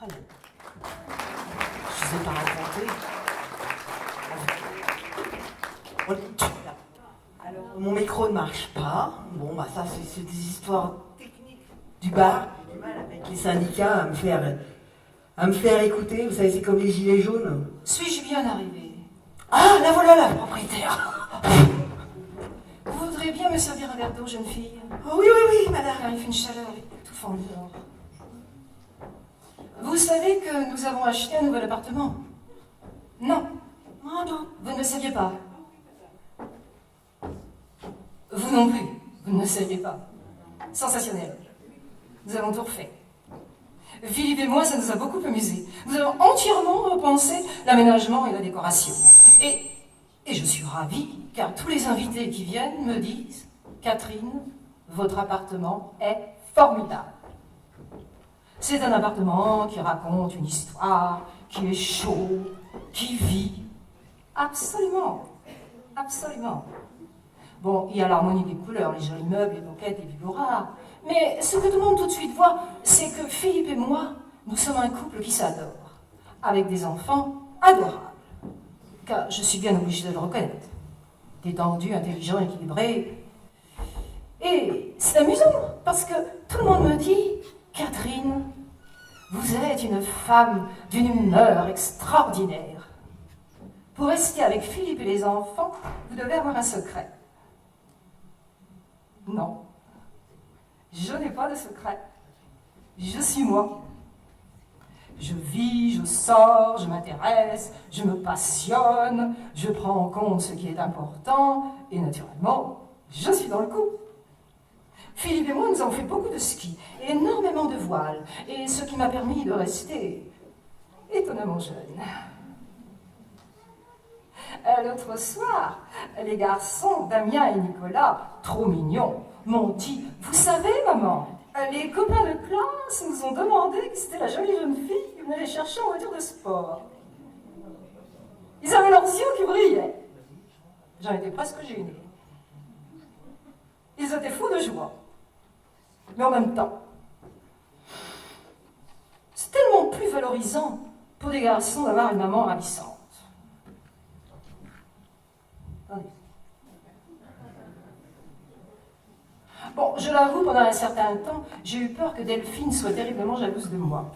Alors, je ne sais pas raconter. Alors, mon micro ne marche pas. Bon, bah ça, c'est des histoires techniques du bar. J'ai du mal avec les syndicats à me faire écouter. Vous savez, c'est comme les gilets jaunes. Suis-je bien arrivé? Ah, la voilà la propriétaire. Vous voudriez bien me servir un verre d'eau, jeune fille? Oh, oui, oui, oui, madame. Car il fait une chaleur étouffante dehors. Vous savez que nous avons acheté un nouvel appartement? Non. Oh, non. Vous ne le saviez pas? Vous non plus. Vous ne le saviez pas. Sensationnel. Nous avons tout refait. Philippe et moi, ça nous a beaucoup amusés. Nous avons entièrement repensé l'aménagement et la décoration. Et je suis ravie, car tous les invités qui viennent me disent « Catherine, votre appartement est formidable. » C'est un appartement qui raconte une histoire, qui est chaud, qui vit. Absolument. Absolument. Bon, il y a l'harmonie des couleurs, les jolis meubles, les moquettes, les bibelots rares. Mais ce que tout le monde tout de suite voit, c'est que Philippe et moi, nous sommes un couple qui s'adore, avec des enfants adorables. Car je suis bien obligée de le reconnaître. Détendu, intelligent, équilibré. Et c'est amusant, parce que tout le monde me dit « Catherine, vous êtes une femme d'une humeur extraordinaire. Pour rester avec Philippe et les enfants, vous devez avoir un secret. » Non, je n'ai pas de secret. Je suis moi. Je vis, je sors, je m'intéresse, je me passionne, je prends en compte ce qui est important, et naturellement, je suis dans le coup. Philippe et moi, nous avons fait beaucoup de ski, et énormément de voile, et ce qui m'a permis de rester étonnamment jeune. L'autre soir, les garçons, Damien et Nicolas, trop mignons, m'ont dit « Vous savez, maman, les copains de classe nous ont demandé que c'était la jolie jeune fille qui venait les chercher en voiture de sport. Ils avaient leurs yeux qui brillaient. J'en étais presque gênée. Ils étaient fous de joie. Mais en même temps, c'est tellement plus valorisant pour des garçons d'avoir une maman ravissante. Attendez. Bon, je l'avoue, pendant un certain temps, j'ai eu peur que Delphine soit terriblement jalouse de moi.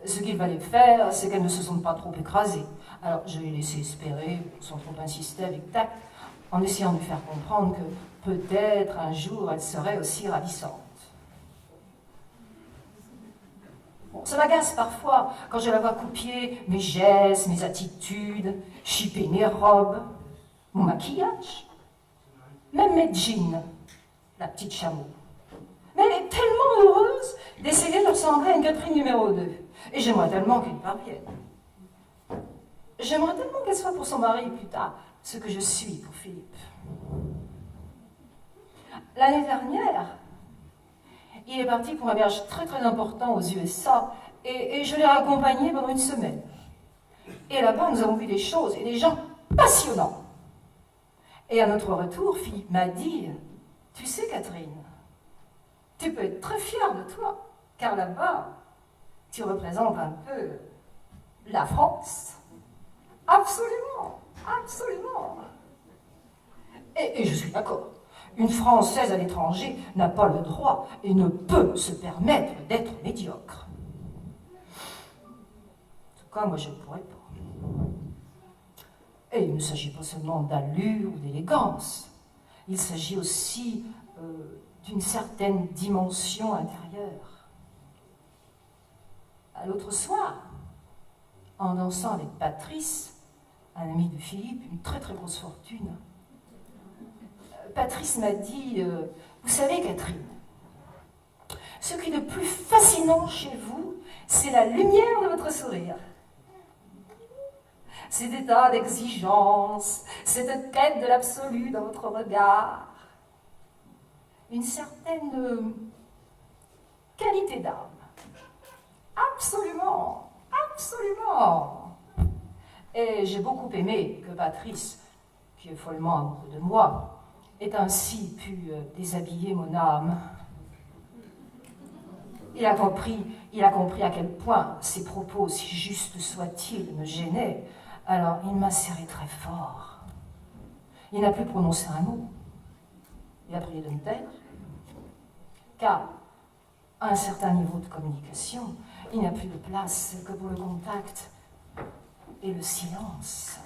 Ce qu'il fallait faire, c'est qu'elle ne se sente pas trop écrasée. Alors, je l'ai laissé espérer, sans trop insister avec tact, en essayant de lui faire comprendre que peut-être un jour elle serait aussi ravissante. Bon, ça m'agace parfois quand je la vois copier mes gestes, mes attitudes, chipper mes robes, mon maquillage, même mes jeans, la petite chameau. Mais elle est tellement heureuse d'essayer de ressembler à une Catherine numéro 2. Et j'aimerais tellement qu'elle y parvienne. J'aimerais tellement qu'elle soit pour son mari plus tard ce que je suis pour Philippe. L'année dernière, il est parti pour un voyage très très important aux USA et je l'ai accompagné pendant une semaine. Et là-bas, nous avons vu des choses et des gens passionnants. Et à notre retour, Philippe m'a dit « Tu sais, Catherine, tu peux être très fière de toi, car là-bas, tu représentes un peu la France. Absolument, absolument. » Et je suis d'accord. Une Française à l'étranger n'a pas le droit et ne peut se permettre d'être médiocre. En tout cas, moi, je ne pourrais pas. Et il ne s'agit pas seulement d'allure ou d'élégance. Il s'agit aussi d'une certaine dimension intérieure. L'autre soir, en dansant avec Patrice, un ami de Philippe, une très très grosse fortune, Patrice m'a dit « Vous savez, Catherine, ce qui est de plus fascinant chez vous, c'est la lumière de votre sourire. Cet état d'exigence, cette quête de l'absolu dans votre regard, une certaine qualité d'âme. Absolument, absolument. » Et j'ai beaucoup aimé que Patrice, qui est follement amoureux de moi, ait ainsi pu déshabiller mon âme. Il a compris à quel point ses propos, si justes soient-ils, me gênaient. Alors il m'a serré très fort. Il n'a plus prononcé un mot. Il a prié de me taire. Car, à un certain niveau de communication, il n'y a plus de place que pour le contact et le silence.